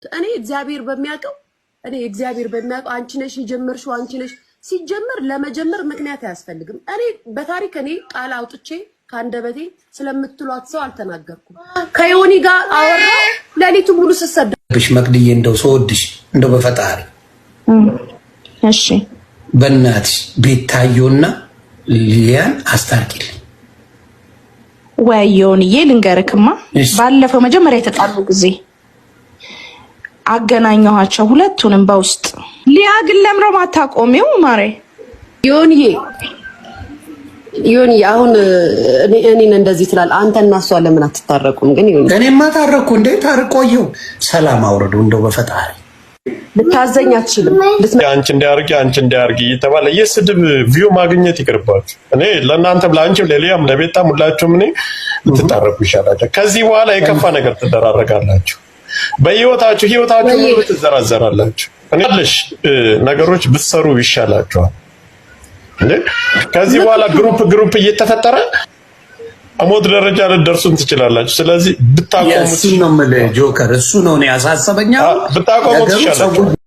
እኔ እግዚአብሔር በሚያውቀው አንቺ ነሽ የጀመርሽው አንቺ ነሽ ሲጀመር ለመጀመር ምክንያት አያስፈልግም። እኔ በታሪክ ቃል አውጥቼ ካንደበቴ ስለምትሏት ሰው አልተናገርኩም። ከዮኒ ጋር አወራ ለሊቱ ሙሉ ሰሰደብሽ መቅድዬ እንደው ሰውድሽ እንደው በፈጣሪ እሺ በእናትሽ ቤታዮና ሊያን አስታርቂልኝ። ወይ ዮኒዬ ልንገርክማ ባለፈው መጀመሪያ የተጣሉ ጊዜ አገናኘኋቸው ሁለቱንም በውስጥ። ሊያ ግን ለምን ነው ማታቆሚው? ማሬ ዮኒ አሁን እኔን እንደዚህ ትላል። አንተና እሷ ለምን አትታረቁም? ግን ዮኒ እኔማ ታረቁ እንዴ? ታርቆየው ሰላም አውረዱ እንደው በፈጣሪ ልታዘኝ አትችልም። አንቺ እንዲያርጊ እየተባለ የስድብ ቪው ማግኘት ይቅርባችሁ። እኔ ለእናንተም ለአንቺም ለሊያም ለቤታም ሁላችሁም እኔ ልትታረቁ ይሻላችሁ። ከዚህ በኋላ የከፋ ነገር ትደራረጋላችሁ። በህይወታችሁ ሙሉ ትዘራዘራላችሁ። እኔልሽ ነገሮች ብትሰሩ ይሻላችኋል። እንዴ ከዚህ በኋላ ግሩፕ እየተፈጠረ አሞት ደረጃ ልትደርሱም ትችላላችሁ። ስለዚህ ብታቆሙት እሱ ነው የምልህ ጆከር፣ እሱ ነው ያሳሰበኛል። ብታቆሙት ይሻላችኋል።